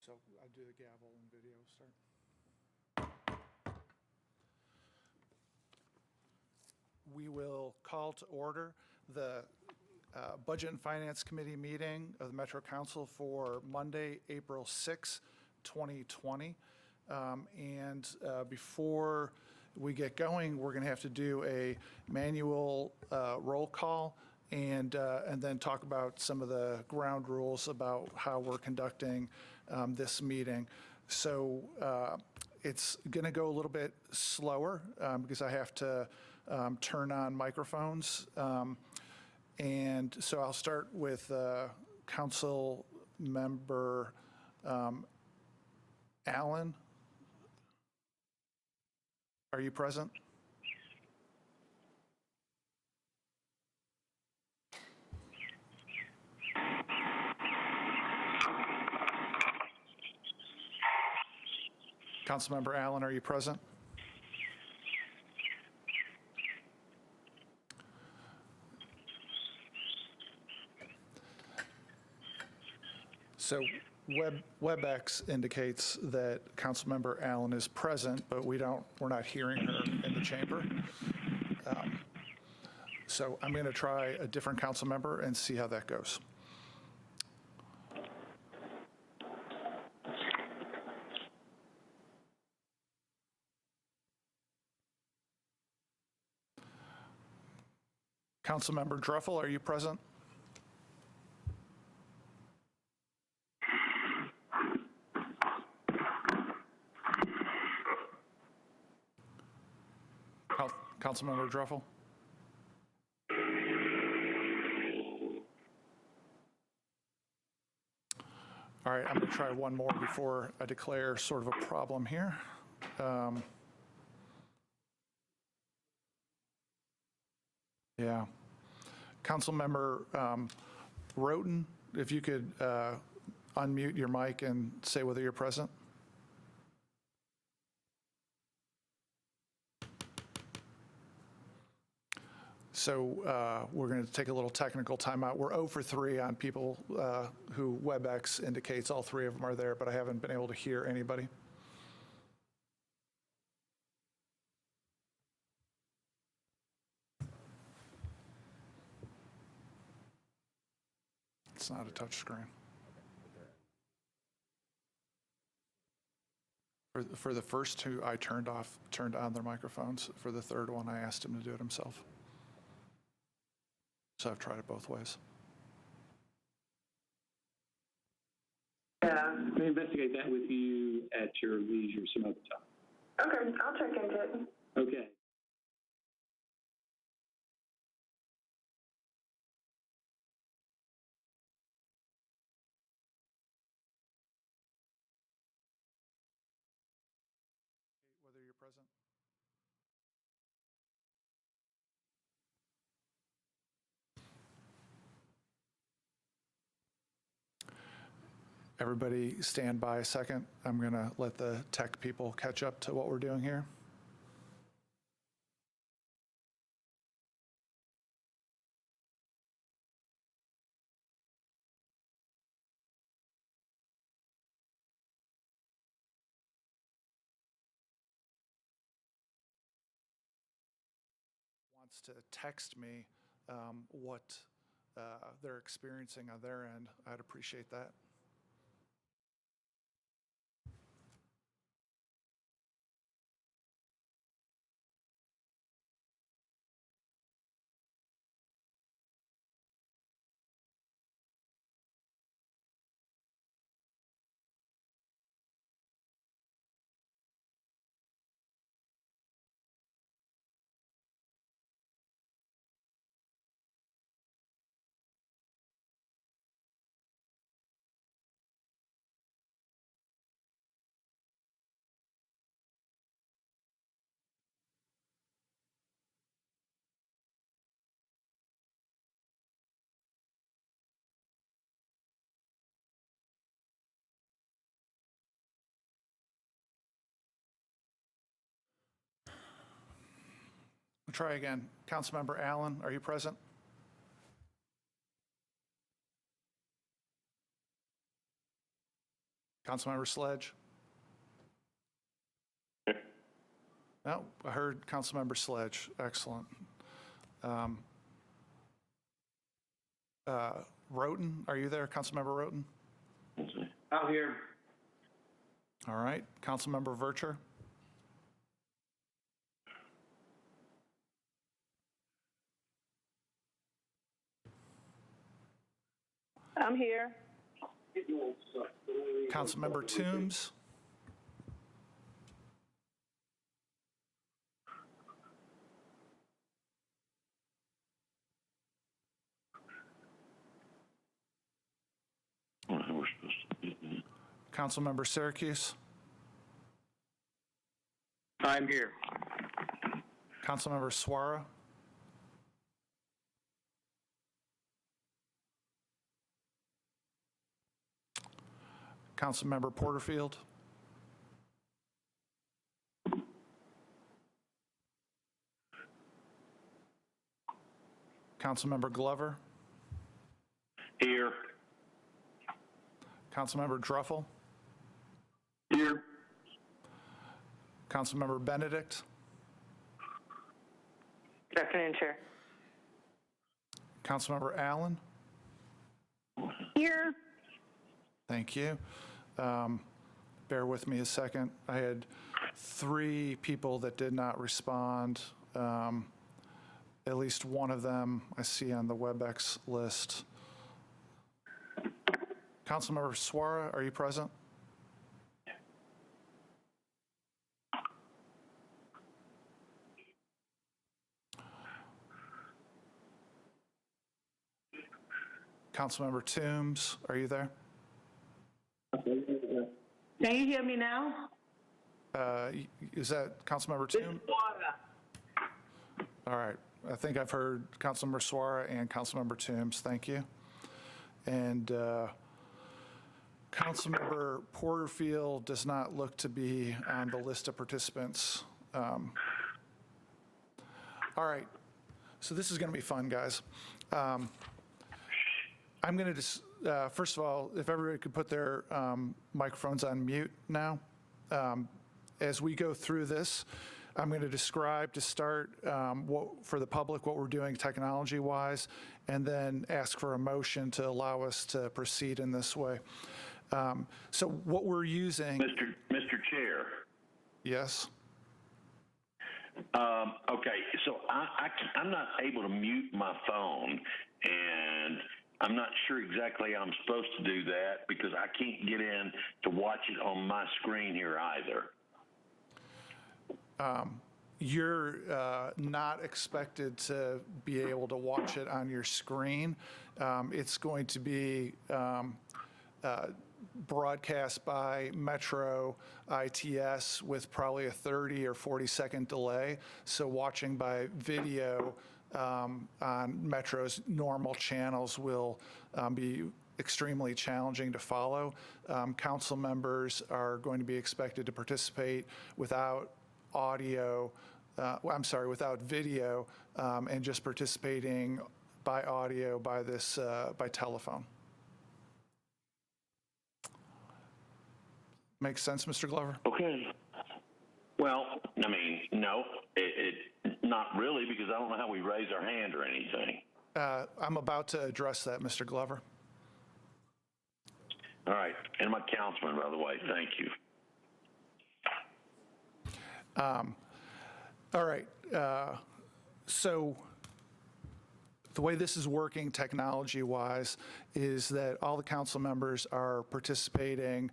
So I'll do the gavel and video start. We will call to order the Budget and Finance Committee meeting of the Metro Council for Monday, April 6, 2020. Before we get going, we're going to have to do a manual roll call and then talk about some of the ground rules about how we're conducting this meeting. So it's going to go a little bit slower because I have to turn on microphones. And so I'll start with Council Member Allen. Are you present? Councilmember Allen, are you present? So WebEx indicates that Councilmember Allen is present, but we're not hearing her in the chamber. So I'm going to try a different council member and see how that goes. Councilmember Druffel, are you present? Councilmember Druffel? All right, I'm going to try one more before I declare sort of a problem here. Yeah. Councilmember Roten, if you could unmute your mic and say whether you're present. So we're going to take a little technical timeout. We're 0 for 3 on people who WebEx indicates all 3 of them are there, but I haven't been able to hear anybody. It's not a touch screen. For the first 2, I turned on their microphones. For the third one, I asked him to do it himself. So I've tried it both ways. Yeah, we investigate that with you at your leisure some other time. Okay, I'll check into it. Okay. Whether you're present. Everybody stand by a second. I'm going to let the tech people catch up to what we're doing here. Wants to text me what they're experiencing on their end. I'd appreciate that. We'll try again. Councilmember Allen, are you present? Councilmember Sledge? No, I heard Councilmember Sledge. Excellent. Roten, are you there, Councilmember Roten? I'm here. All right. Councilmember Vercher? I'm here. Councilmember Toombs? Councilmember Syracuse? I'm here. Councilmember Suara? Councilmember Porterfield? Councilmember Glover? Here. Councilmember Druffel? Here. Councilmember Benedict? Good afternoon, Chair. Councilmember Allen? Here. Thank you. Bear with me a second. I had 3 people that did not respond. At least one of them I see on the WebEx list. Councilmember Suara, are you present? Councilmember Toombs, are you there? Can you hear me now? Is that Councilmember Toombs? All right. I think I've heard Councilmember Suara and Councilmember Toombs. Thank you. And Councilmember Porterfield does not look to be on the list of participants. All right. So this is going to be fun, guys. I'm going to just, first of all, if everybody could put their microphones on mute now. As we go through this, I'm going to describe to start for the public what we're doing technology-wise, and then ask for a motion to allow us to proceed in this way. So what we're using. Mr. Chair. Yes. Okay, so I'm not able to mute my phone, and I'm not sure exactly how I'm supposed to do that because I can't get in to watch it on my screen here either. You're not expected to be able to watch it on your screen. It's going to be broadcast by Metro ITS with probably a 30 or 40-second delay. So watching by video on Metro's normal channels will be extremely challenging to follow. Council members are going to be expected to participate without without video, and just participating by audio by telephone. Makes sense, Mr. Glover? Okay. Well, I mean, no, it not really, because I don't know how we raise our hand or anything. I'm about to address that, Mr. Glover. All right, and my councilman, by the way, thank you. All right. So the way this is working technology-wise is that all the council members are participating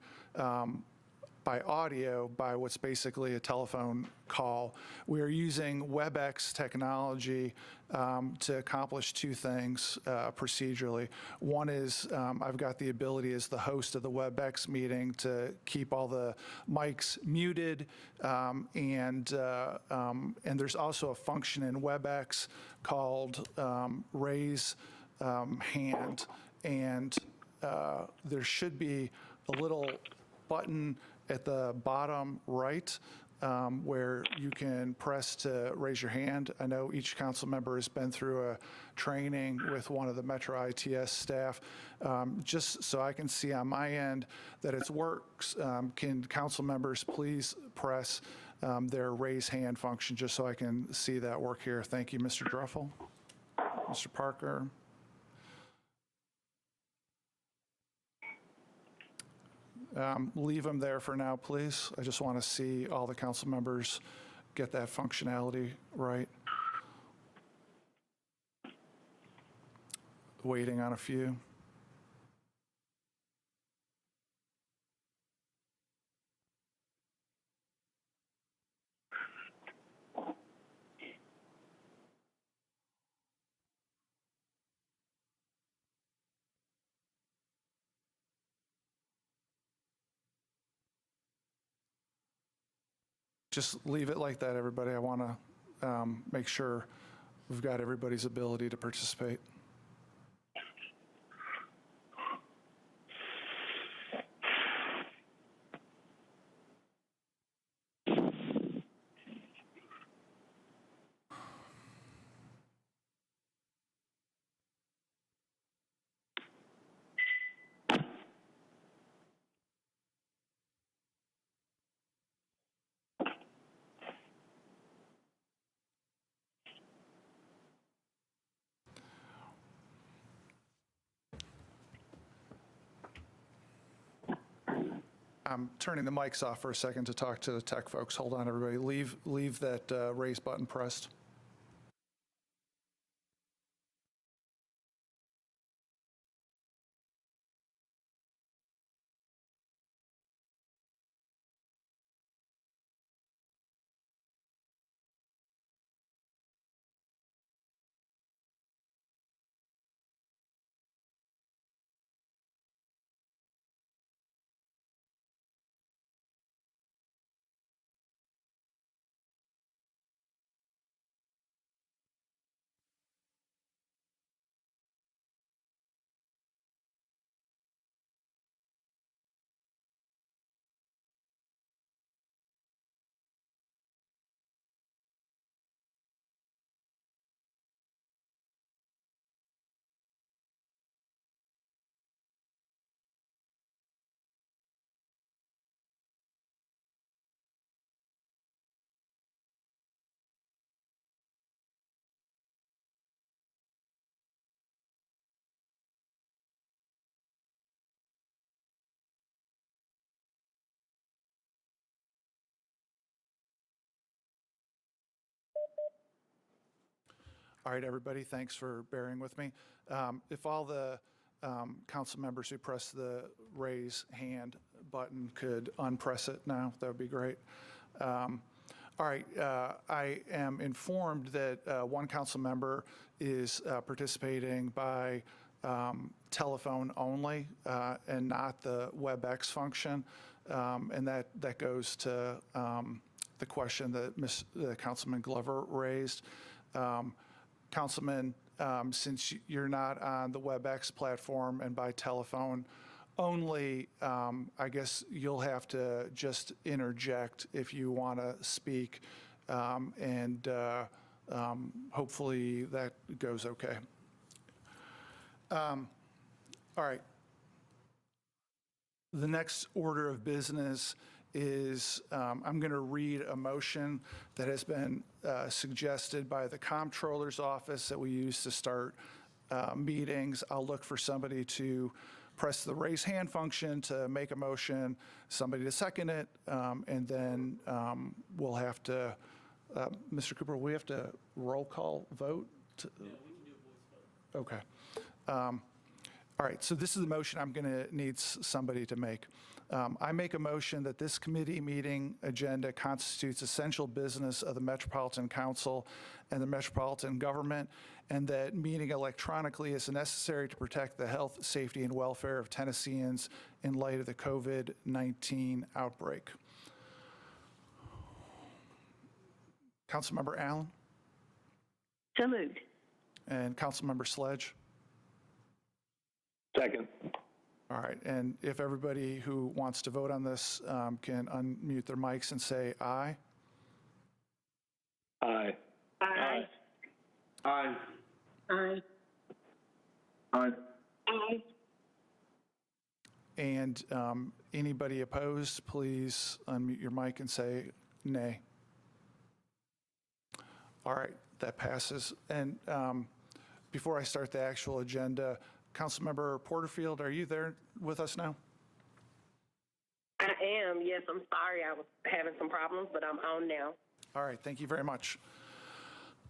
by audio by what's basically a telephone call. We are using WebEx technology to accomplish 2 things procedurally. One is I've got the ability as the host of the WebEx meeting to keep all the mics muted, and there's also a function in WebEx called raise hand, and there should be a little button at the bottom right where you can press to raise your hand. I know each council member has been through a training with one of the Metro ITS staff. Just so I can see on my end that it works, can council members please press their raise hand function just so I can see that work here? Thank you, Mr. Druffel. Mr. Parker. Leave them there for now, please. I just want to see all the council members get that functionality right. Waiting on a few. Just leave it like that, everybody. I want to make sure we've got everybody's ability to participate. I'm turning the mics off for a second to talk to the tech folks. Hold on, everybody. Leave that raise button pressed. All right, everybody, thanks for bearing with me. If all the council members who press the raise hand button could unpress it now, that would be great. All right, I am informed that one council member is participating by telephone only and not the WebEx function, and that goes to the question that Councilman Glover raised. Councilman, since you're not on the WebEx platform and by telephone only, I guess you'll have to just interject if you want to speak, and hopefully that goes okay. All right. The next order of business is I'm going to read a motion that has been suggested by the comptroller's office that we use to start meetings. I'll look for somebody to press the raise hand function to make a motion, somebody to second it, and then we'll have to, Mr. Cooper, we have to roll call vote? Yeah, we can do a voice vote. Okay. All right, so this is the motion I'm going to need somebody to make. I make a motion that this committee meeting agenda constitutes essential business of the Metropolitan Council and the Metropolitan Government, and that meeting electronically is necessary to protect the health, safety, and welfare of Tennesseans in light of the COVID-19 outbreak. Councilmember Allen? So moved. And Councilmember Sledge? Second. All right, and if everybody who wants to vote on this can unmute their mics and say aye. Aye. Aye. Aye. Aye. Aye. Aye. And anybody opposed, please unmute your mic and say nay. All right, that passes. And before I start the actual agenda, Councilmember Porterfield, are you there with us now? I am. Yes, I'm sorry. I was having some problems, but I'm on now. All right, thank you very much.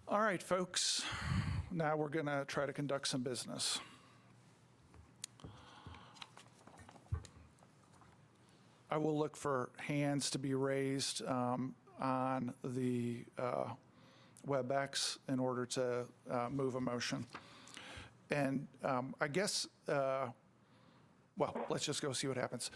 All right, folks, now we're going to try to conduct some business. I will look for hands to be raised on the WebEx in order to move a motion. And I guess, well, let's just go see what happens.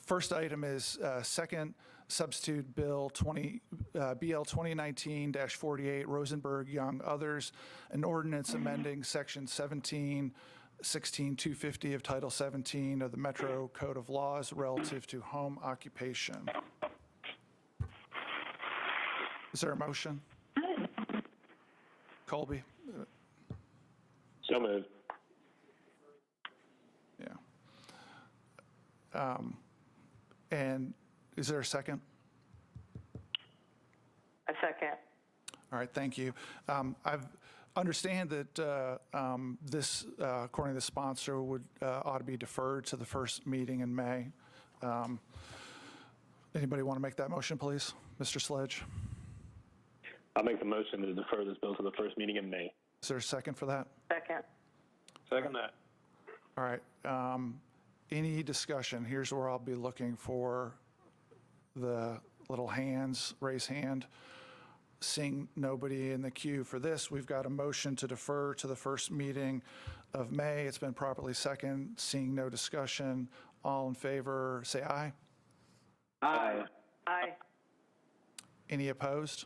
First item is second substitute bill BL 2019-48, Rosenberg, Young, others, an ordinance amending section 1616250 of Title 17 of the Metro Code of Laws relative to home occupation. Is there a motion? Colby? So moved. Yeah. And is there a second? A second. All right, thank you. I understand that this, according to the sponsor, ought to be deferred to the first meeting in May. Anybody want to make that motion, please? Mr. Sledge? I'll make the motion to defer this bill to the first meeting in May. Is there a second for that? Second. Second that. All right. Any discussion? Here's where I'll be looking for the little hands, raise hand. Seeing nobody in the queue for this, we've got a motion to defer to the first meeting of May. It's been properly seconded. Seeing no discussion, all in favor, say aye. Aye. Aye. Any opposed?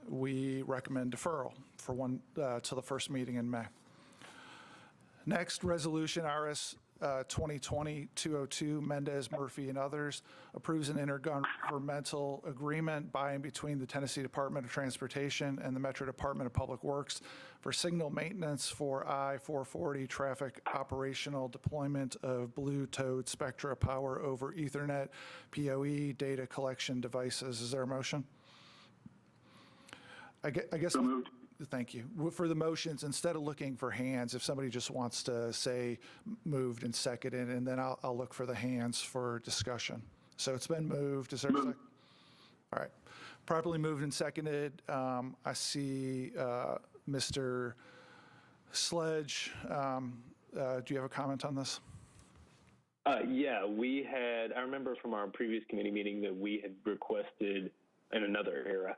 We recommend deferral for to the first meeting in May. Next, resolution RS 2020-202, Mendez, Murphy, and others, approves an intergovernmental agreement by and between the Tennessee Department of Transportation and the Metro Department of Public Works for signal maintenance for I-440 traffic operational deployment of Blue Toad Spectra power over Ethernet PoE data collection devices. Is there a motion? I guess. So moved. Thank you. For the motions, instead of looking for hands, if somebody just wants to say moved and seconded, and then I'll look for the hands for discussion. So it's been moved. Is there a second? All right. Properly moved and seconded. I see Mr. Sledge. Do you have a comment on this? Yeah, I remember from our previous committee meeting that we had requested, in another era,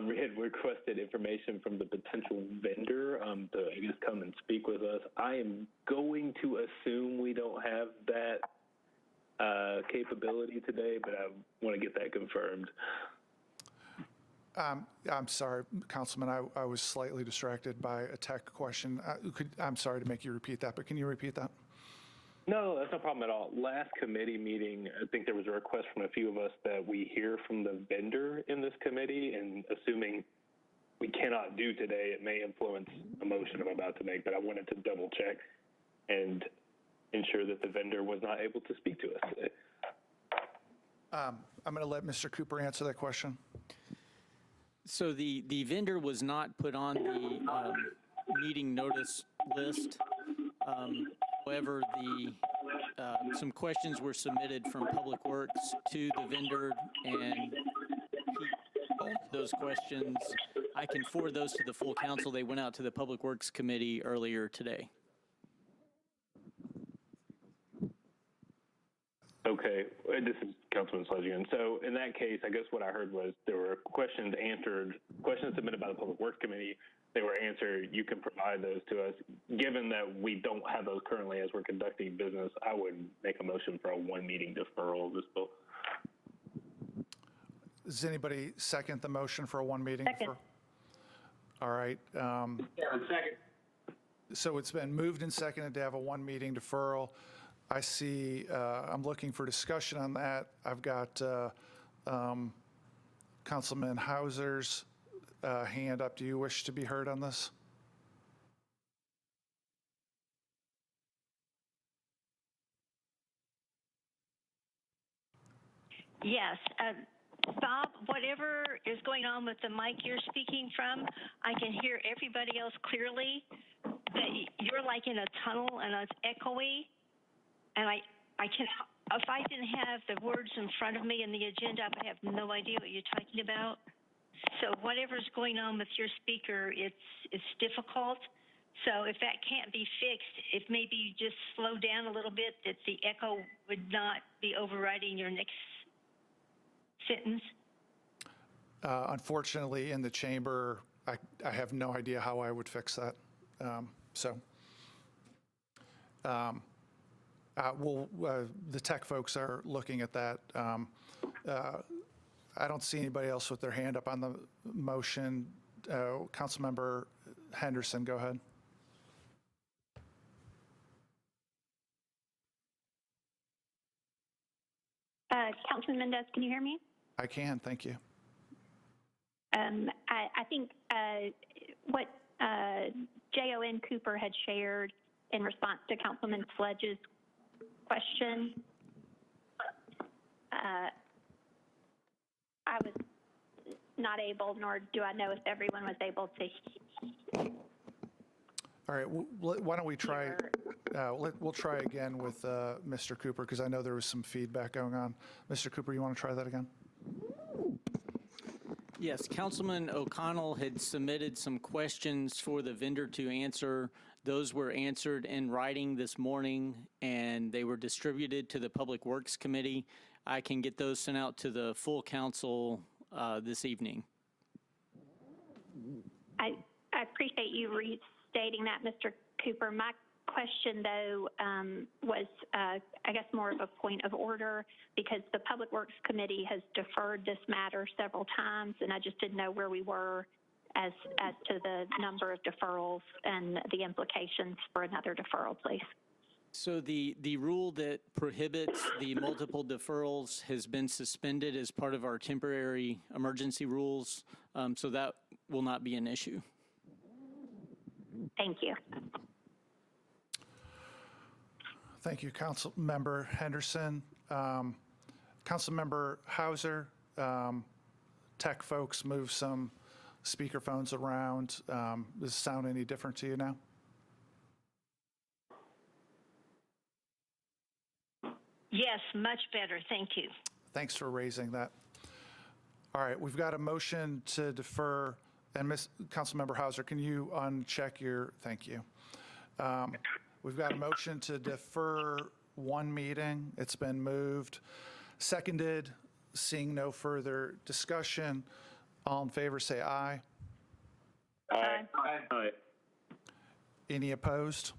we had requested information from the potential vendor to, I guess, come and speak with us. I am going to assume we don't have that capability today, but I want to get that confirmed. I'm sorry, Councilman, I was slightly distracted by a tech question. I'm sorry to make you repeat that, but can you repeat that? No, that's no problem at all. Last committee meeting, I think there was a request from a few of us that we hear from the vendor in this committee, and assuming we cannot do today, it may influence a motion I'm about to make, but I wanted to double check and ensure that the vendor was not able to speak to us today. I'm going to let Mr. Cooper answer that question. So the vendor was not put on the meeting notice list. However, some questions were submitted from Public Works to the vendor, and he those questions. I can forward those to the full council. They went out to the Public Works Committee earlier today. Okay, this is Councilman Sledge again. So in that case, I guess what I heard was there were questions submitted by the Public Works Committee. They were answered. You can provide those to us. Given that we don't have those currently as we're conducting business, I would make a motion for a one-meeting deferral of this bill. Does anybody second the motion for a one meeting? Second. All right. Second. So it's been moved and seconded to have a one meeting deferral. I see, I'm looking for discussion on that. I've got Councilman Hauser's hand up. Do you wish to be heard on this? Yes. Bob, whatever is going on with the mic you're speaking from, I can hear everybody else clearly. But you're like in a tunnel and it's echoey. And I can, if I didn't have the words in front of me in the agenda, I would have no idea what you're talking about. So whatever's going on with your speaker, it's difficult. So if that can't be fixed, if maybe you just slow down a little bit, that the echo would not be overriding your next sentence. Unfortunately, in the chamber, I have no idea how I would fix that. The tech folks are looking at that. I don't see anybody else with their hand up on the motion. Councilmember Henderson, go ahead. Councilman Mendez, can you hear me? I can, thank you. I think what J.O.N. Cooper had shared in response to Councilman Sledge's question, I was not able, nor do I know if everyone was able to. All right, why don't we try, we'll try again with Mr. Cooper, because I know there was some feedback going on. Mr. Cooper, you want to try that again? Yes, Councilman O'Connell had submitted some questions for the vendor to answer. Those were answered in writing this morning, and they were distributed to the Public Works Committee. I can get those sent out to the full council this evening. I appreciate you restating that, Mr. Cooper. My question, though, was, I guess, more of a point of order, because the Public Works Committee has deferred this matter several times, and I just didn't know where we were as to the number of deferrals and the implications for another deferral, please. So the rule that prohibits the multiple deferrals has been suspended as part of our temporary emergency rules, so that will not be an issue. Thank you. Thank you, Councilmember Henderson. Councilmember Hauser, tech folks move some speakerphones around. Does it sound any different to you now? Yes, much better. Thank you. Thanks for raising that. All right, we've got a motion to defer. And Councilmember Hauser, can you uncheck your, thank you. We've got a motion to defer one meeting. It's been moved, seconded. Seeing no further discussion, all in favor say aye. Aye. Aye. Any opposed?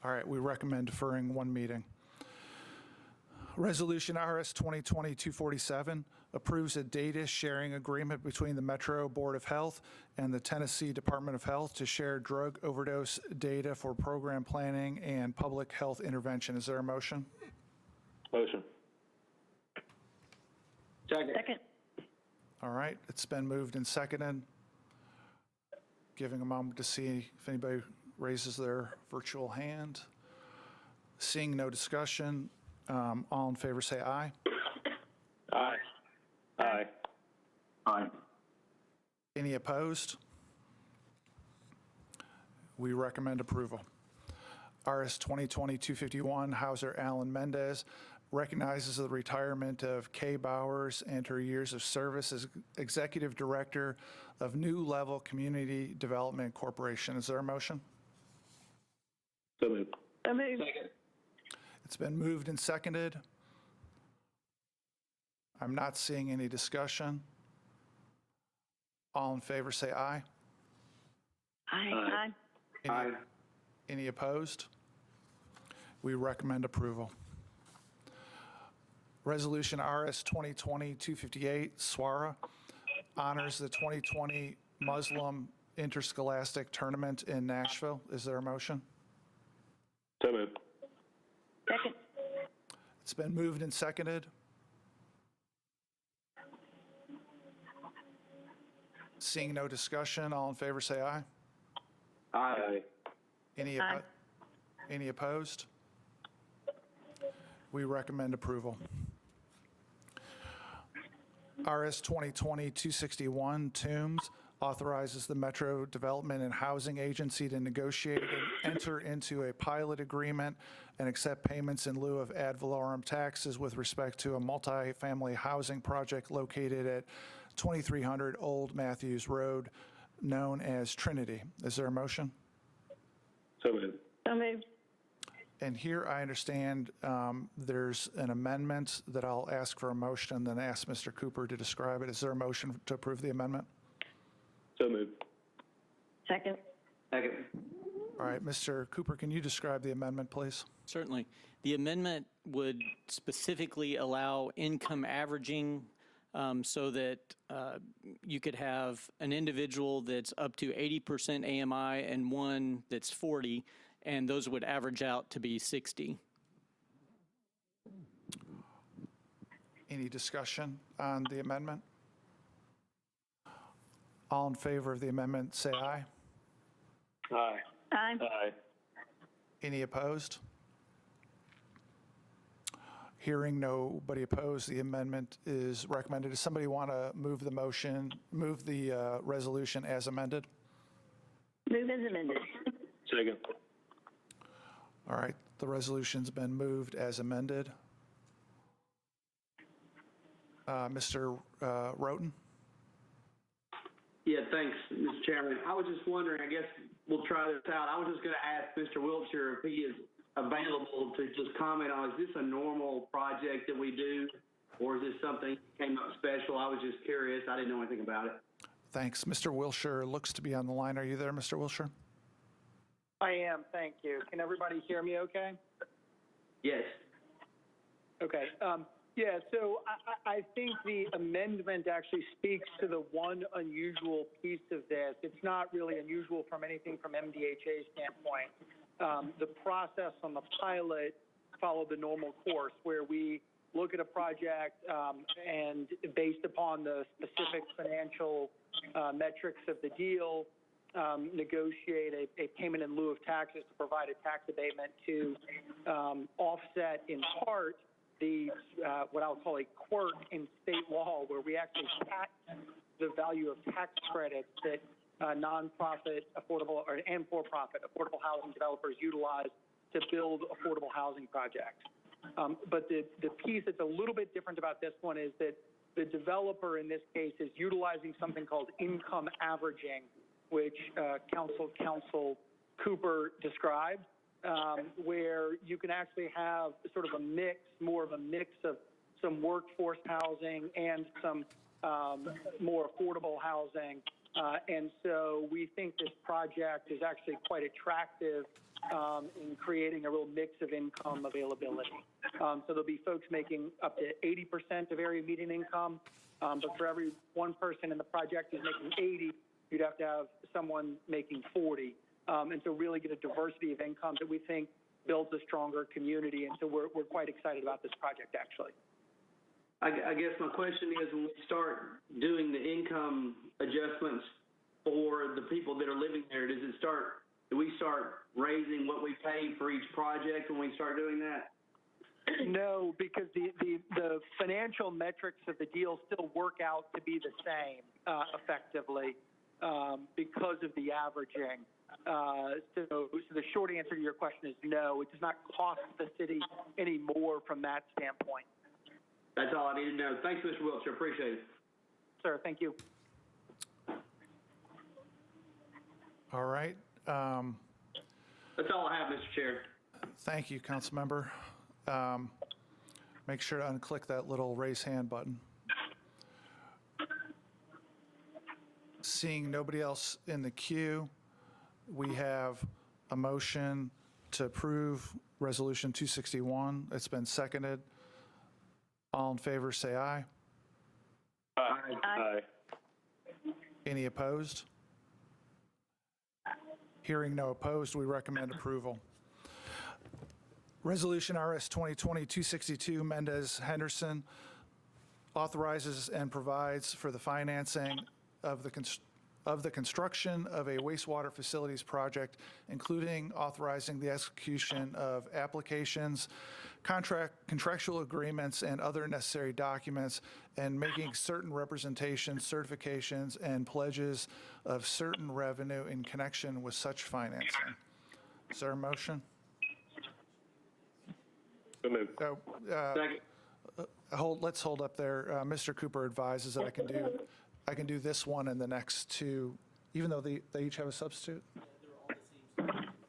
All right, we recommend deferring one meeting. Resolution RS 2020-247 approves a data sharing agreement between the Metro Board of Health and the Tennessee Department of Health to share drug overdose data for program planning and public health intervention. Is there a motion? Motion. Second. All right, it's been moved and seconded. Giving a moment to see if anybody raises their virtual hand. Seeing no discussion, all in favor say aye. Aye. Aye. Aye. Any opposed? We recommend approval. RS 2020-251, Hauser Allen Mendez recognizes the retirement of Kay Bowers and her years of service as Executive Director of New Level Community Development Corporation. Is there a motion? So moved. So moved. Second. It's been moved and seconded. I'm not seeing any discussion. All in favor say aye. Aye. Aye. Any opposed? We recommend approval. Resolution RS 2020-258, SWARA, honors the 2020 Muslim Interscholastic Tournament in Nashville. Is there a motion? So moved. Second. It's been moved and seconded. Seeing no discussion, all in favor say aye. Aye. Any opposed? We recommend approval. RS 2020-261, Toombs, authorizes the Metro Development and Housing Agency to negotiate and enter into a pilot agreement and accept payments in lieu of ad valorem taxes with respect to a multifamily housing project located at 2300 Old Matthews Road, known as Trinity. Is there a motion? So moved. So moved. And here I understand there's an amendment that I'll ask for a motion and then ask Mr. Cooper to describe it. Is there a motion to approve the amendment? So moved. Second. Second. All right, Mr. Cooper, can you describe the amendment, please? Certainly. The amendment would specifically allow income averaging so that you could have an individual that's up to 80% AMI and one that's 40, and those would average out to be 60. Any discussion on the amendment? All in favor of the amendment, say aye. Aye. Aye. Aye. Any opposed? Hearing nobody opposed, the amendment is recommended. Does somebody want to move the motion, move the resolution as amended? Move as amended. Second. All right, the resolution's been moved as amended. Mr. Roten? Yeah, thanks, Mr. Chairman. I was just wondering, I guess we'll try this out. I was just going to ask Mr. Wiltshire if he is available to just comment on, is this a normal project that we do, or is this something that came up special? I was just curious. I didn't know anything about it. Thanks. Mr. Wilshire looks to be on the line. Are you there, Mr. Wilshire? I am, thank you. Can everybody hear me okay? Yes. Okay. Yeah, so I think the amendment actually speaks to the one unusual piece of this. It's not really unusual from anything from MDHA's standpoint. The process on the pilot followed the normal course where we look at a project and based upon the specific financial metrics of the deal, negotiate a payment in lieu of taxes to provide a tax abatement to offset in part the what I'll call a quirk in state law where we actually tax the value of tax credits that nonprofit affordable and for-profit affordable housing developers utilize to build affordable housing projects. But the piece that's a little bit different about this one is that the developer in this case is utilizing something called income averaging, which Council Cooper described, where you can actually have sort of a mix, more of a mix of some workforce housing and some more affordable housing. And so we think this project is actually quite attractive in creating a real mix of income availability. So there'll be folks making up to 80% of area median income, but for every one person in the project who's making 80, you'd have to have someone making 40. And so really get a diversity of income that we think builds a stronger community. And so we're quite excited about this project, actually. I guess my question is, when we start doing the income adjustments for the people that are living there, do we start raising what we pay for each project when we start doing that? No, because the financial metrics of the deal still work out to be the same effectively because of the averaging. So the short answer to your question is no, it does not cost the city any more from that standpoint. That's all I need to know. Thanks, Mr. Wiltshire. Appreciate it. Sir, thank you. All right. That's all I have, Mr. Chair. Thank you, Councilmember. Make sure to unclick that little raise hand button. Seeing nobody else in the queue, we have a motion to approve Resolution 261. It's been seconded. All in favor, say aye. Aye. Aye. Any opposed? Hearing no opposed, we recommend approval. Resolution RS 2020-262, Mendez-Henderson, authorizes and provides for the financing of the of the construction of a wastewater facilities project, including authorizing the execution of applications, contractual agreements, and other necessary documents, and making certain representations, certifications, and pledges of certain revenue in connection with such financing. Is there a motion? So moved. Second. Let's hold up there. Mr. Cooper advises that I can do this one and the next two, even though they each have a substitute?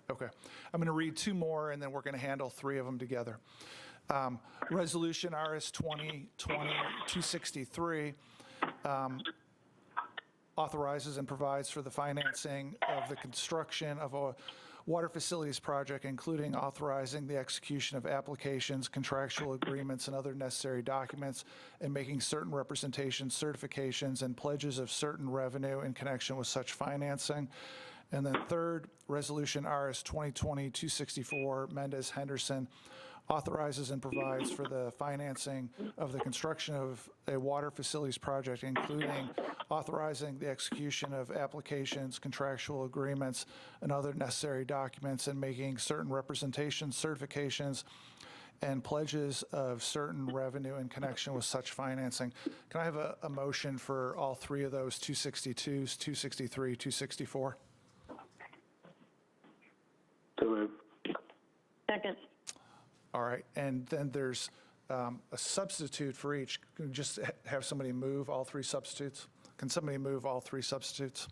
Okay. I'm going to read two more, and then we're going to handle three of them together. Resolution RS 2020-263 authorizes and provides for the financing of the construction of a water facilities project, including authorizing the execution of applications, contractual agreements, and other necessary documents, and making certain representations, certifications, and pledges of certain revenue in connection with such financing. And then third, Resolution RS 2020-264, Mendez-Henderson, authorizes and provides for the financing of the construction of a water facilities project, including authorizing the execution of applications, contractual agreements, and other necessary documents, and making certain representations, certifications, and pledges of certain revenue in connection with such financing. Can I have a motion for all three of those, 262s, 263, 264? So moved. Second. All right, and then there's a substitute for each. Can we just have somebody move all three substitutes? Can somebody move all three substitutes?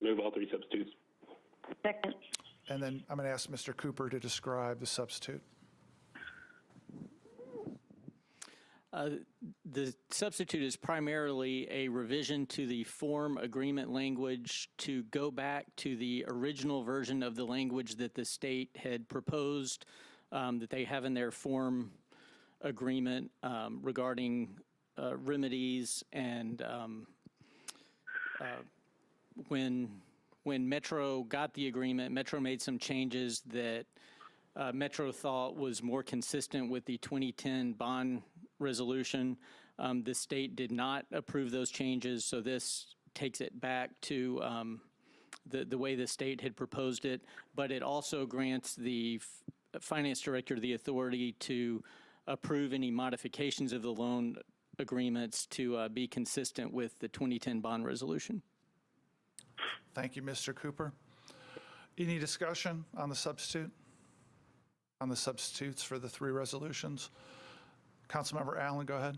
Move all three substitutes. Second. And then I'm going to ask Mr. Cooper to describe the substitute. The substitute is primarily a revision to the form agreement language to go back to the original version of the language that the state had proposed, that they have in their form agreement regarding remedies, and when Metro got the agreement, Metro made some changes that Metro thought was more consistent with the 2010 bond resolution. The state did not approve those changes, so this takes it back to the way the state had proposed it, but it also grants the finance director the authority to approve any modifications of the loan agreements to be consistent with the 2010 bond resolution. Thank you, Mr. Cooper. Any discussion on the substitute? On the substitutes for the three resolutions? Councilmember Allen, go ahead.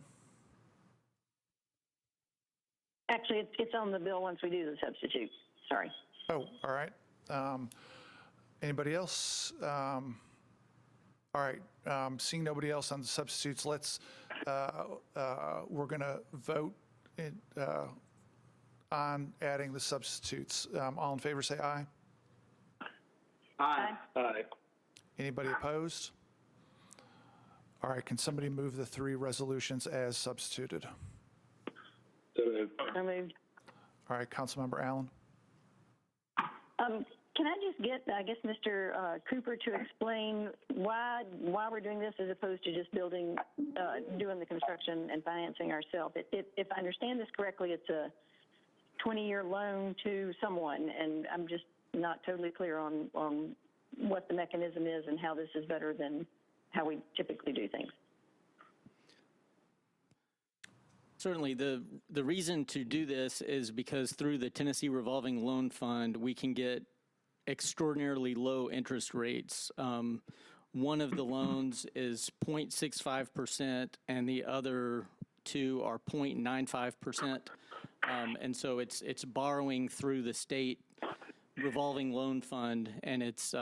Actually, it's on the bill once we do the substitute. Sorry. Oh, all right. Anybody else? All right. Seeing nobody else on the substitutes, we're going to vote on adding the substitutes. All in favor, say aye. Aye. Aye. Anybody opposed? All right. Can somebody move the three resolutions as substituted? So moved. I moved. All right. Councilmember Allen. Can I just get, I guess, Mr. Cooper to explain why we're doing this as opposed to just doing the construction and financing ourselves? If I understand this correctly, it's a 20-year loan to someone, and I'm just not totally clear on what the mechanism is and how this is better than how we typically do things. Certainly, the reason to do this is because through the Tennessee Revolving Loan Fund, we can get extraordinarily low interest rates. One of the loans is 0.65%, and the other two are 0.95%. And so it's borrowing through the state revolving loan fund, and it's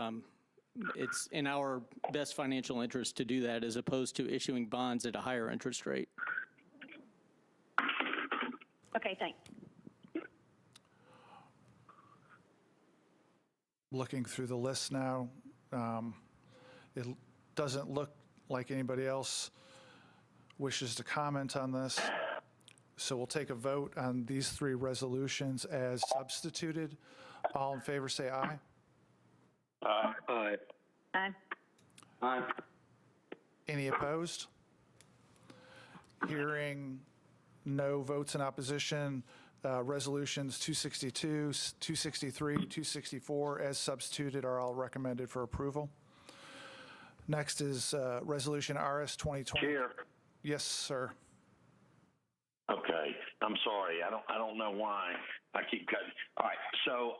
in our best financial interest to do that as opposed to issuing bonds at a higher interest rate. Okay, thanks. Looking through the list now, it doesn't look like anybody else wishes to comment on this. So we'll take a vote on these three resolutions as substituted. All in favor, say aye. Aye. Aye. Aye. Aye. Any opposed? Hearing no votes in opposition, Resolutions 262, 263, 264, as substituted, are all recommended for approval. Next is Resolution RS 2020. Chair. Yes, sir. Okay, I'm sorry. I don't know why I keep cutting. All right, so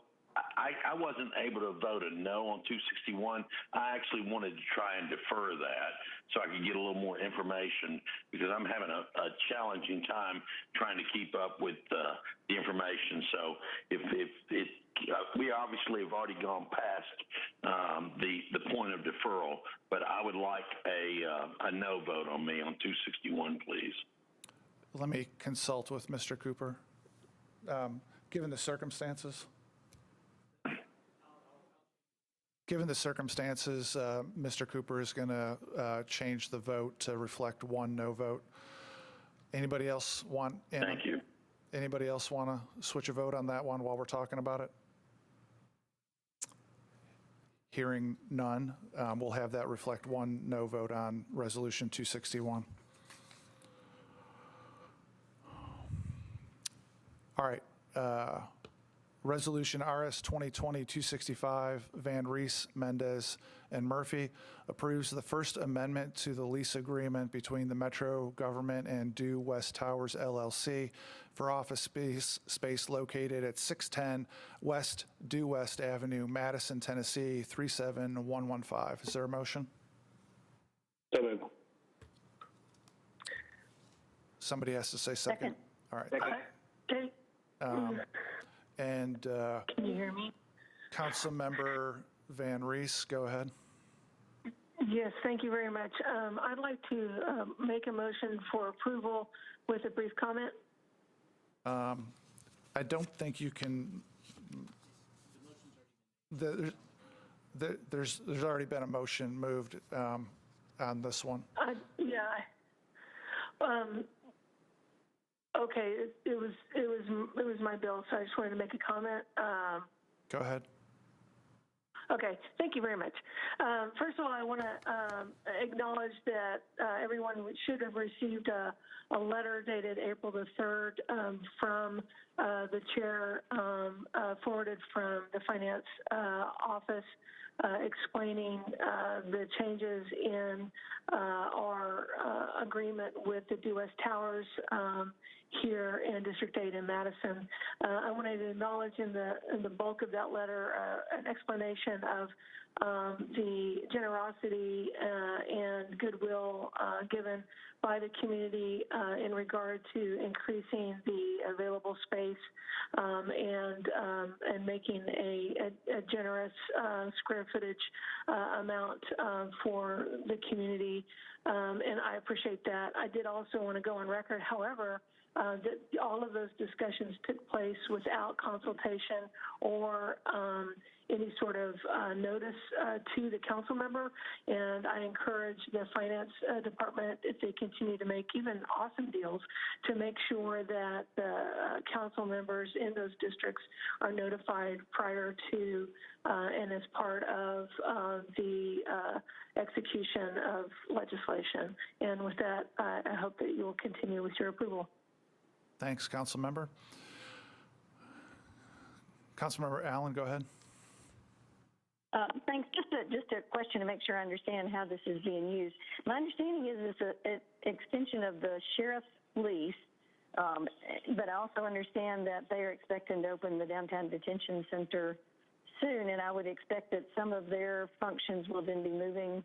I wasn't able to vote a no on 261. I actually wanted to try and defer that so I could get a little more information because I'm having a challenging time trying to keep up with the information. So if we obviously have already gone past the point of deferral, but I would like a no vote on me on 261, please. Let me consult with Mr. Cooper. Given the circumstances, Mr. Cooper is going to change the vote to reflect one no vote. Anybody else want? Thank you. Anybody else want to switch a vote on that one while we're talking about it? Hearing none, we'll have that reflect one no vote on Resolution 261. All right. Resolution RS 2020-265, Van Rees, Mendez, and Murphy approves the First Amendment to the lease agreement between the Metro government and Due West Towers LLC for office space located at 610 West Due West Avenue, Madison, Tennessee 37115. Is there a motion? So moved. Somebody has to say second. All right. Okay. And Can you hear me? Councilmember Van Rees, go ahead. Yes, thank you very much. I'd like to make a motion for approval with a brief comment. I don't think you can. There's already been a motion moved on this one. Okay, it was my bill, so I just wanted to make a comment. Go ahead. Okay, thank you very much. First of all, I want to acknowledge that everyone should have received a letter dated April the 3rd from the chair, forwarded from the finance office, explaining the changes in our agreement with the Due West Towers here in District 8 in Madison. I wanted to acknowledge in the bulk of that letter an explanation of the generosity and goodwill given by the community in regard to increasing the available space and making a generous square footage amount for the community, and I appreciate that. I did also want to go on record, however, that all of those discussions took place without consultation or any sort of notice to the council member, and I encourage the finance department, if they continue to make even awesome deals, to make sure that the council members in those districts are notified prior to and as part of the execution of legislation. And with that, I hope that you will continue with your approval. Thanks, Council Member. Councilmember Allen, go ahead. Thanks. Just a question to make sure I understand how this is being used. My understanding is it's an extension of the sheriff's lease, but I also understand that they are expecting to open the downtown detention center soon, and I would expect that some of their functions will then be moving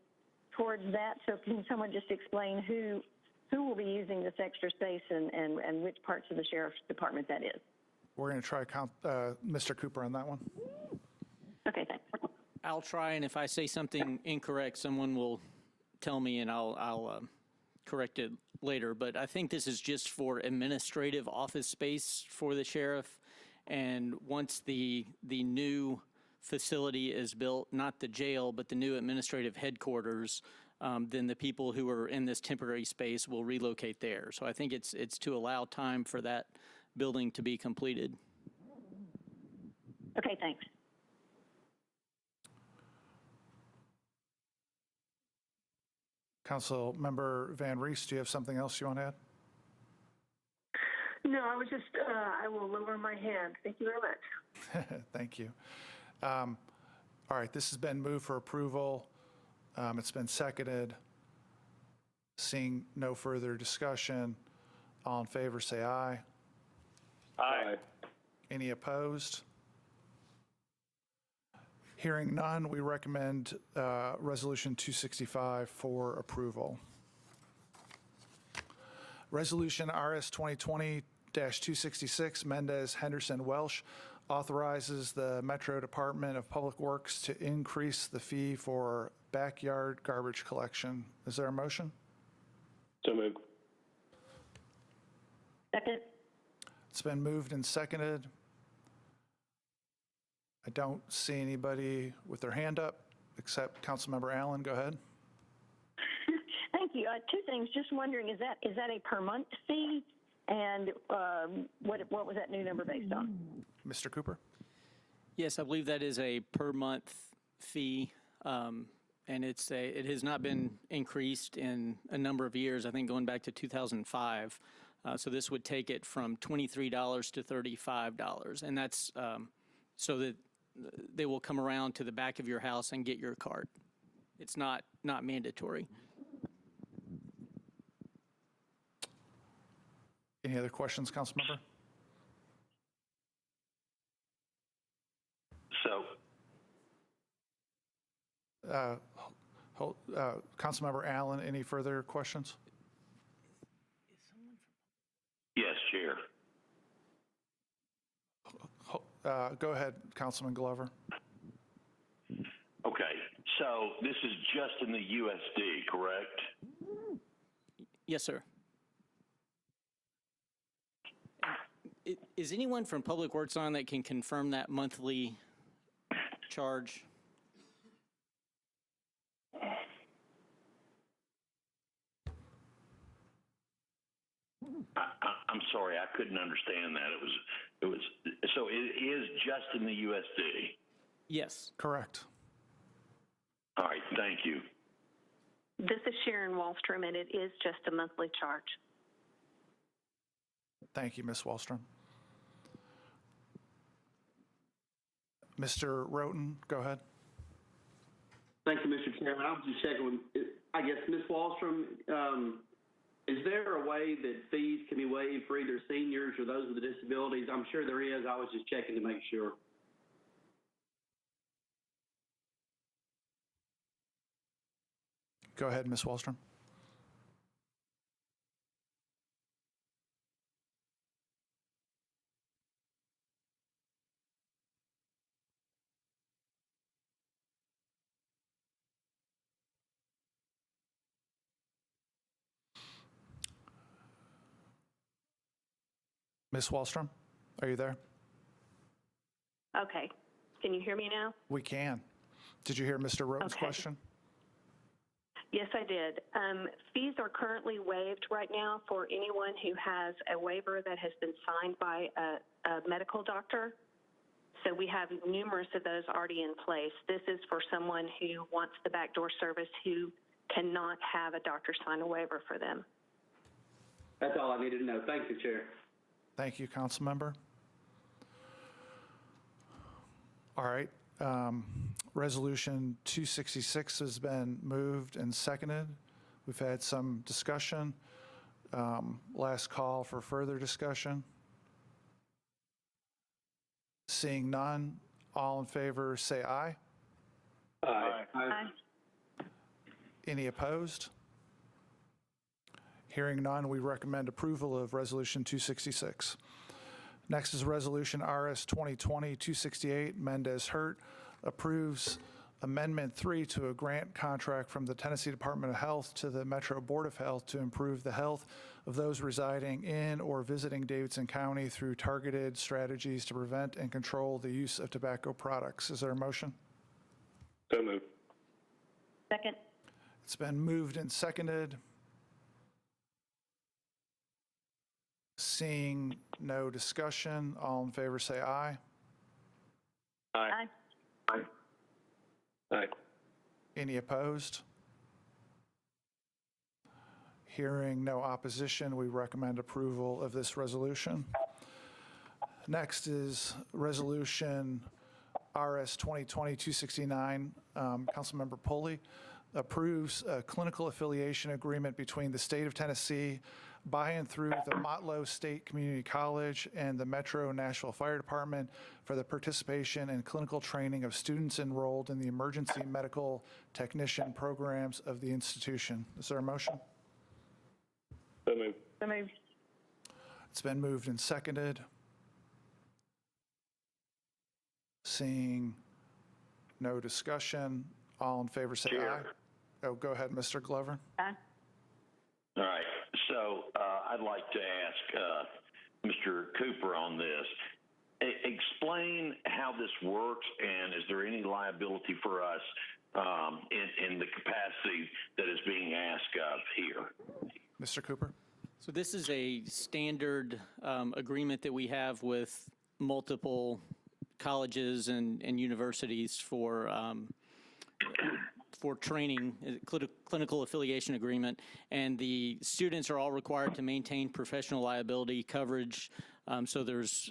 towards that. So can someone just explain who will be using this extra space and which parts of the sheriff's department that is? We're going to try Mr. Cooper on that one. Okay, thanks. I'll try, and if I say something incorrect, someone will tell me, and I'll correct it later. But I think this is just for administrative office space for the sheriff. And once the new facility is built, not the jail, but the new administrative headquarters, then the people who are in this temporary space will relocate there. So I think it's to allow time for that building to be completed. Okay, thanks. Council Member Van Rees, do you have something else you want to add? No, I was just, I will lower my hand. Thank you very much. Thank you. All right, this has been moved for approval. It's been seconded. Seeing no further discussion, all in favor say aye. Aye. Any opposed? Hearing none, we recommend Resolution 265 for approval. Resolution RS 2020-266, Mendez Henderson Welsh, authorizes the Metro Department of Public Works to increase the fee for backyard garbage collection. Is there a motion? So moved. Second. It's been moved and seconded. I don't see anybody with their hand up except Councilmember Allen. Go ahead. Thank you. Two things. Just wondering, is that a per month fee? And what was that new number based on? Mr. Cooper? Yes, I believe that is a per month fee, and it has not been increased in a number of years. I think going back to 2005. So this would take it from $23 to $35, and that's so that they will come around to the back of your house and get your cart. It's not mandatory. Any other questions, Councilmember? So, Councilmember Allen, any further questions? yes, Chair. Go ahead, Councilman Glover. Okay, so this is just in the USD, correct? Yes, sir. Is anyone from Public Works on that can confirm that monthly charge? I'm sorry, I couldn't understand that. So it is just in the USD. Yes. Correct. All right, thank you. This is Sharon Wallstrom, and it is just a monthly charge. Thank you, Ms. Wallstrom. Mr. Roten, go ahead. Thank you, Mr. Chairman. I was just checking, I guess, Ms. Wallstrom, is there a way that fees can be waived for either seniors or those with disabilities? I'm sure there is. I was just checking to make sure. Go ahead, Ms. Wallstrom. Ms. Wallstrom, are you there? Okay. Can you hear me now? We can. Did you hear Mr. Roten's question? Yes, I did. Fees are currently waived right now for anyone who has a waiver that has been signed by a medical doctor. So we have numerous of those already in place. This is for someone who wants the backdoor service who cannot have a doctor sign a waiver for them. That's all I needed to know. Thank you, Chair. Thank you, Councilmember. All right. Resolution 266 has been moved and seconded. We've had some discussion. Last call for further discussion. Seeing none, all in favor say aye. Aye. Aye. Any opposed? Hearing none, we recommend approval of Resolution 266. Next is Resolution RS 2020-268, Mendez Hurt approves Amendment 3 to a grant contract from the Tennessee Department of Health to the Metro Board of Health to improve the health of those residing in or visiting Davidson County through targeted strategies to prevent and control the use of tobacco products. Is there a motion? So moved. Second. It's been moved and seconded. Seeing no discussion, all in favor say aye. Aye. Aye. Aye. Any opposed? Hearing no opposition, we recommend approval of this resolution. Next is Resolution RS 2020-269. Councilmember Pulley approves a clinical affiliation agreement between the state of Tennessee by and through the Motlow State Community College and the Metro Nashville Fire Department for the participation and clinical training of students enrolled in the emergency medical technician programs of the institution. Is there a motion? So moved. So moved. It's been moved and seconded. Seeing no discussion, all in favor say aye. Oh, go ahead, Mr. Glover. Aye. All right. So I'd like to ask Mr. Cooper on this. Explain how this works, and is there any liability for us in the capacity that is being asked of here? Mr. Cooper. So this is a standard agreement that we have with multiple colleges and universities for training, clinical affiliation agreement, and the students are all required to maintain professional liability coverage, so there's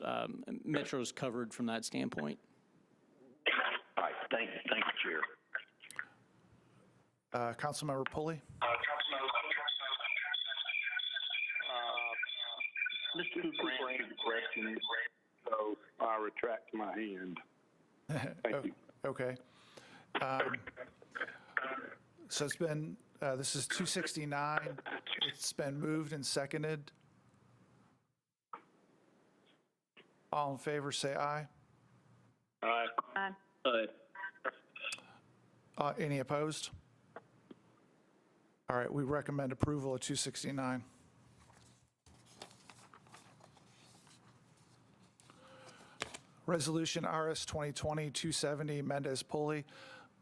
Metro's covered from that standpoint. All right, thank you, Chair. Councilmember Pulley. Mr. Cooper answered the question, so I retract my hand. Thank you. Okay. So it's been, this is 269. It's been moved and seconded. All in favor, say aye. Aye. Aye. Aye. Any opposed? All right, we recommend approval of 269. Resolution RS 2020-270, Mendez-Pulley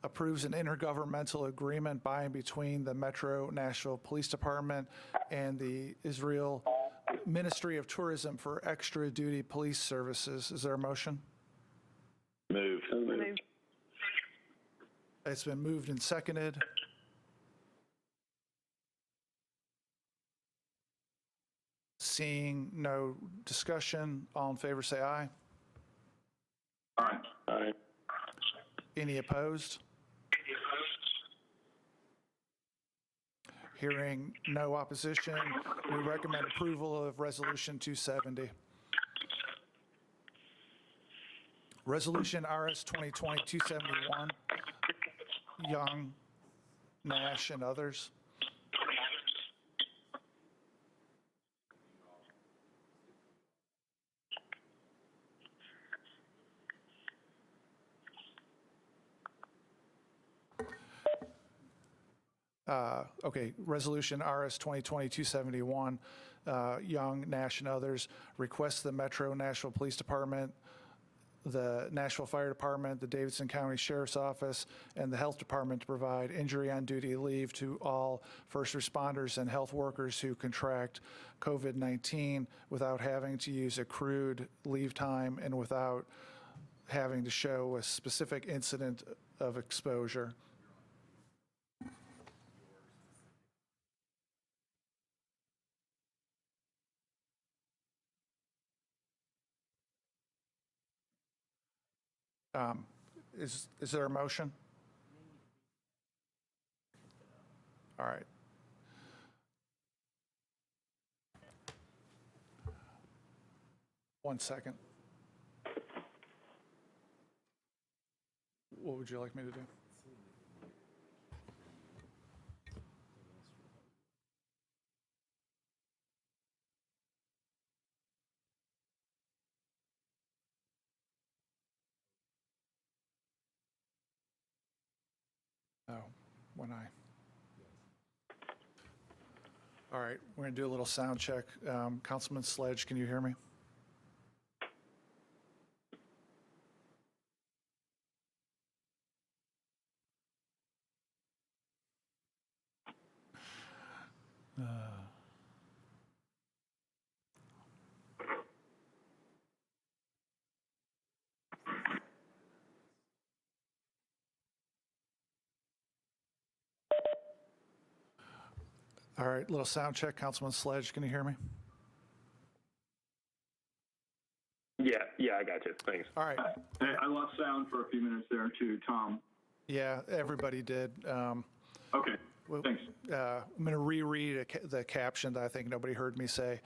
approves an intergovernmental agreement by and between the Metro Nashville Police Department and the Israel Ministry of Tourism for extra duty police services. Is there a motion? Move. Moved. It's been moved and seconded. Seeing no discussion, all in favor say aye. Aye. Aye. Any opposed? Hearing no opposition, we recommend approval of Resolution 270. Resolution RS 2020-271, Young, Nash, and others. Okay, Resolution RS 2020-271, Young, Nash, and others requests the Metro Nashville Police Department, the Nashville Fire Department, the Davidson County Sheriff's Office, and the Health Department to provide injury on duty leave to all first responders and health workers who contract COVID-19 without having to use accrued leave time and without having to show a specific incident of exposure. Is there a motion? All right. One second. What would you like me to do? Oh, when I. All right, we're going to do a little sound check. Councilman Sledge, can you hear me? All right, little sound check. Councilman Sledge, can you hear me? Yeah, I got you. Thanks. All right. I lost sound for a few minutes there too, Tom. Yeah, everybody did. Okay, thanks. I'm going to reread the caption that I think nobody heard me say.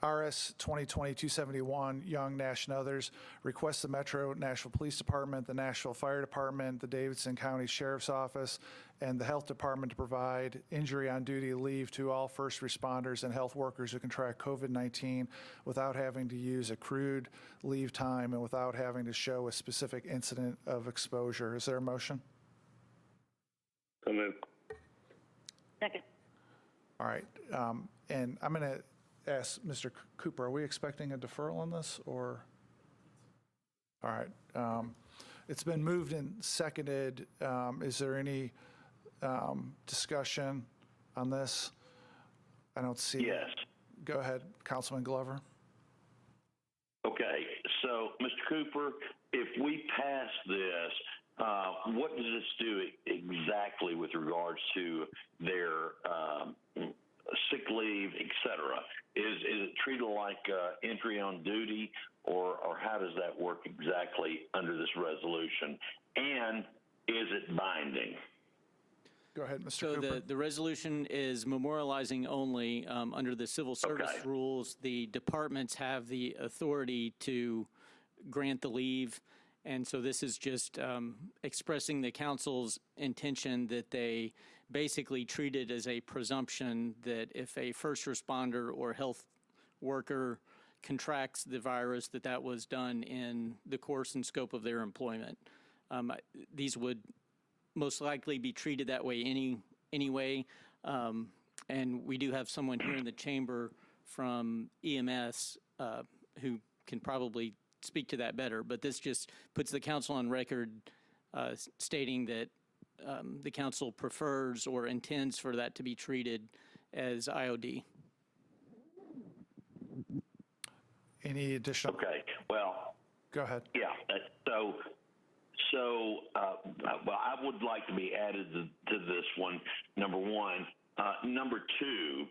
RS 2020-271, Young, Nash, and others request the Metro Nashville Police Department, the Nashville Fire Department, the Davidson County Sheriff's Office, and the Health Department to provide injury on duty leave to all first responders and health workers who contract COVID-19 without having to use accrued leave time and without having to show a specific incident of exposure. Is there a motion? So moved. Second. All right. And I'm going to ask Mr. Cooper, are we expecting a deferral on this or? All right. It's been moved and seconded. Is there any discussion on this? I don't see. Yes. Go ahead, Councilman Glover. Okay, so Mr. Cooper, if we pass this, what does this do exactly with regards to their sick leave, et cetera? Is it treated like entry on duty, or how does that work exactly under this resolution? And is it binding? Go ahead, Mr. So Cooper. the resolution is memorializing only. Under the civil service rules, the departments have the authority to grant the leave. And so this is just expressing the council's intention that they basically treat it as a presumption that if a first responder or health worker contracts the virus, that was done in the course and scope of their employment. These would most likely be treated that way anyway. And we do have someone here in the chamber from EMS who can probably speak to that better, but this just puts the council on record stating that the council prefers or intends for that to be treated as IOD. Any additional? Okay, well. Go ahead. Yeah, well, I would like to be added to this one, number one. Number two,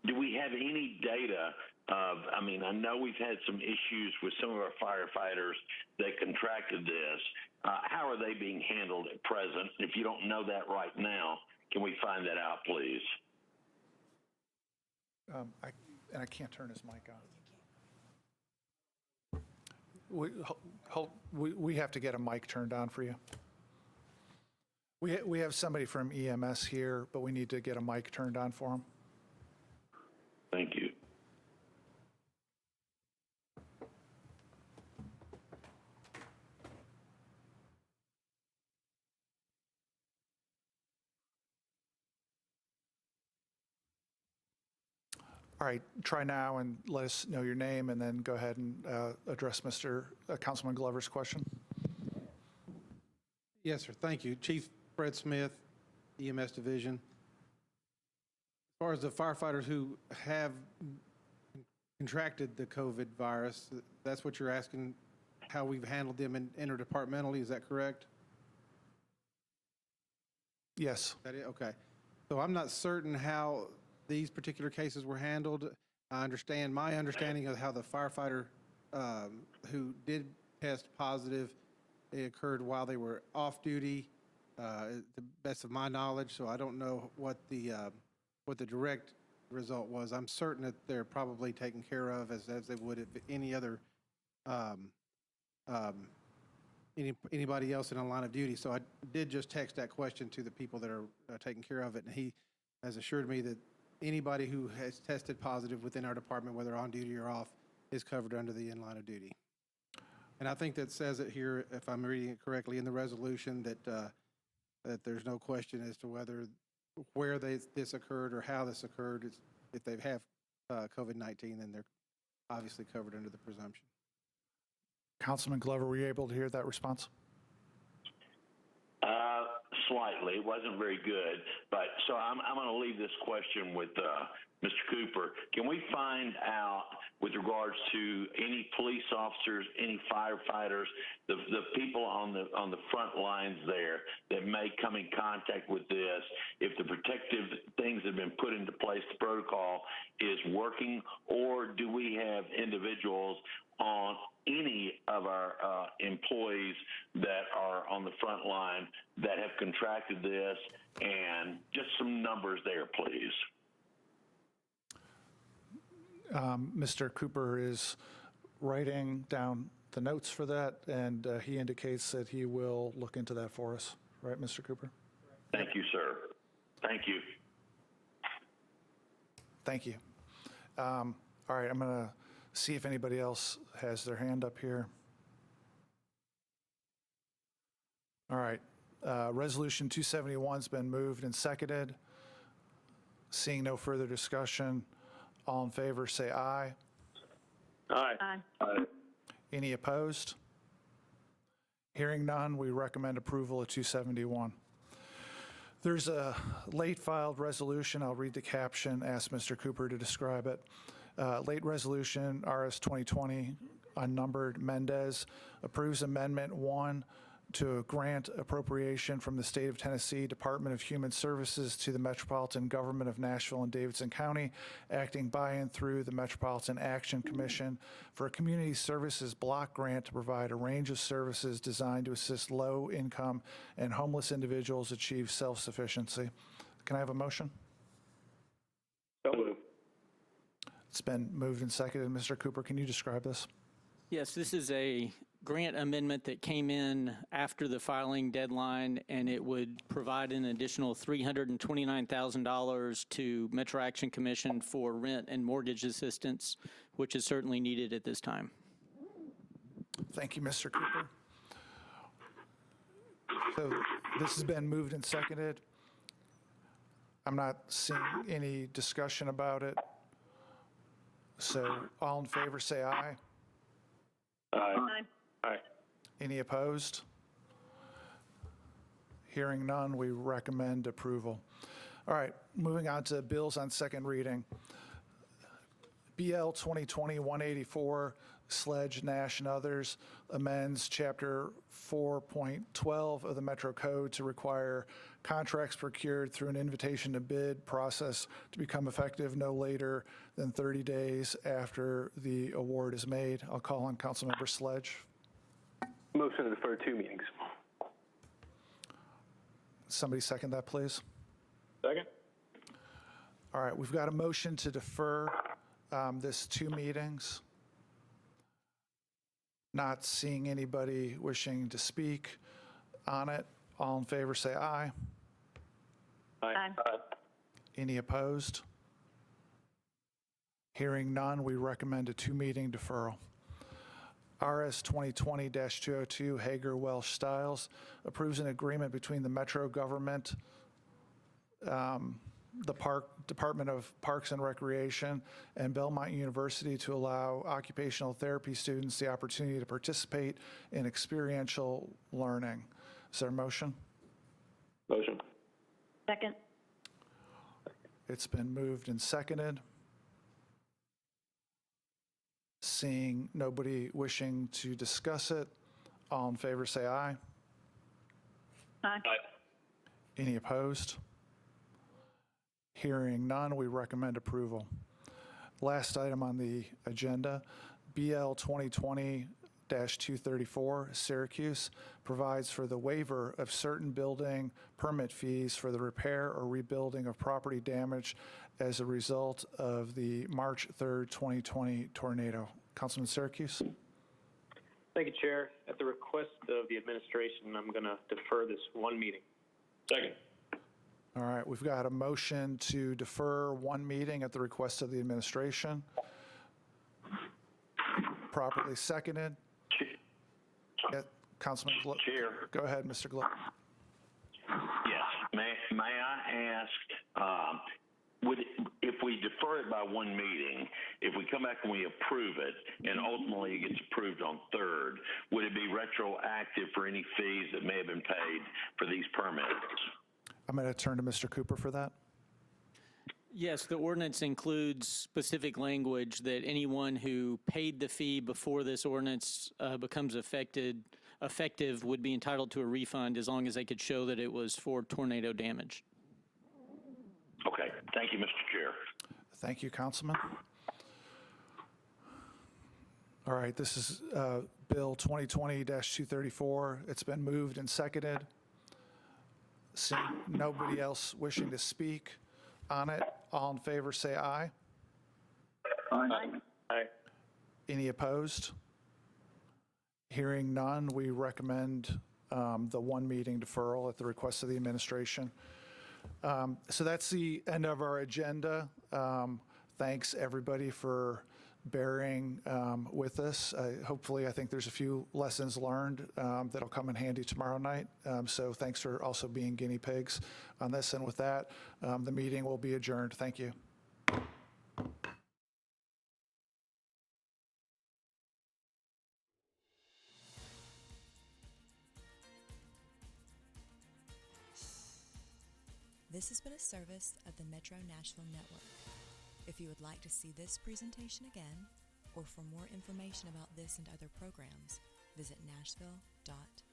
do we have any data of, I know we've had some issues with some of our firefighters that contracted this. How are they being handled at present? If you don't know that right now, can we find that out, please? I can't turn his mic on. We have to get a mic turned on for you. We have somebody from EMS here, but we need to get a mic turned on for him. Thank you. All right, try now and let us know your name, and then go ahead and address Councilman Glover's question. Yes, sir. Thank you. Chief Fred Smith, EMS Division. As far as the firefighters who have contracted the COVID virus, that's what you're asking, how we've handled them interdepartmentally, is that correct? Yes. Is that it? Okay. So I'm not certain how these particular cases were handled. My understanding of how the firefighter who did test positive, it occurred while they were off duty, to the best of my knowledge. So I don't know what the direct result was. I'm certain that they're probably taken care of as they would if any other anybody else in a line of duty. So I did just text that question to the people that are taking care of it, and he has assured me that anybody who has tested positive within our department, whether on duty or off, is covered under the in-line of duty. And I think that says it here, if I'm reading it correctly, in the resolution that that there's no question as to where this occurred or how this occurred. If they have COVID-19, then they're obviously covered under the presumption. Councilman Glover, were you able to hear that response? slightly. It wasn't very good. But so I'm going to leave this question with Mr. Cooper. Can we find out with regards to any police officers, any firefighters, the people on the front lines there that may come in contact with this, if the protective things that have been put into place, the protocol is working, or do we have individuals on any of our employees that are on the front line that have contracted this, and just some numbers there, please. Mr. Cooper is writing down the notes for that, and he indicates that he will look into that for us. Right, Mr. Cooper? Thank you, sir. Thank you. Thank you. All right, I'm going to see if anybody else has their hand up here. All right. Resolution 271's been moved and seconded. Seeing no further discussion, all in favor say aye. Aye. Aye. Any opposed? Hearing none, we recommend approval of 271. There's a late filed resolution. I'll read the caption, ask Mr. Cooper to describe it. Late resolution, RS 2020, unnumbered, Mendez, approves Amendment 1 to grant appropriation from the State of Tennessee Department of Human Services to the Metropolitan Government of Nashville and Davidson County, acting by and through the Metropolitan Action Commission for a community services block grant to provide a range of services designed to assist low-income and homeless individuals achieve self-sufficiency. Can I have a motion? So moved. It's been moved and seconded. Mr. Cooper, can you describe this? Yes, this is a grant amendment that came in after the filing deadline, and it would provide an additional $329,000 to Metro Action Commission for rent and mortgage assistance, which is certainly needed at this time. Thank you, Mr. Cooper. So this has been moved and seconded. I'm not seeing any discussion about it. So all in favor say aye. Aye. Aye. Any opposed? Hearing none, we recommend approval. All right, moving on to bills on second reading. BL 2020-184, Sledge, Nash, and others, amends Chapter 4.12 of the Metro Code to require contracts procured through an invitation to bid process to become effective no later than 30 days after the award is made. I'll call on Councilmember Sledge. Motion to defer 2 meetings. Somebody second that, please. Second. All right, we've got a motion to defer this 2 meetings. Not seeing anybody wishing to speak on it. All in favor say aye. Aye. Aye. Any opposed? Hearing none, we recommend a 2-meeting deferral. RS 2020-202, Hager Welsh Stiles, approves an agreement between the Metro government, the Department of Parks and Recreation, and Belmont University to allow occupational therapy students the opportunity to participate in experiential learning. Is there a motion? Motion. Second. It's been moved and seconded. Seeing nobody wishing to discuss it, all in favor say aye. Aye. Any opposed? Hearing none, we recommend approval. Last item on the agenda, BL 2020-234, Syracuse, provides for the waiver of certain building permit fees for the repair or rebuilding of property damage as a result of the March 3rd, 2020 tornado. Councilman Syracuse? Thank you, Chair. At the request of the administration, I'm going to defer this 1 meeting. Second. All right, we've got a motion to defer 1 meeting at the request of the administration. Properly seconded. Yeah, Councilman Gluck. Chair. Go ahead, Mr. Gluck. Yes. May I ask, if we defer it by one meeting, if we come back and we approve it, and ultimately it gets approved on third, would it be retroactive for any fees that may have been paid for these permits? I'm going to turn to Mr. Cooper for that. Yes, the ordinance includes specific language that anyone who paid the fee before this ordinance becomes effective would be entitled to a refund as long as they could show that it was for tornado damage. Okay. Thank you, Mr. Chair. Thank you, Councilman. All right, this is Bill 2020-234. It's been moved and seconded. Seeing nobody else wishing to speak on it, all in favor say aye. Aye. Aye. Any opposed? Hearing none, we recommend the one meeting deferral at the request of the administration. So that's the end of our agenda. Thanks, everybody, for bearing with us. Hopefully, I think there's a few lessons learned that'll come in handy tomorrow night. So thanks for also being guinea pigs on this. And with that, the meeting will be adjourned. Thank you. This has been a service of the Metro Nashville Network. If you would like to see this presentation again, or for more information about this and other programs, visit nashville.org.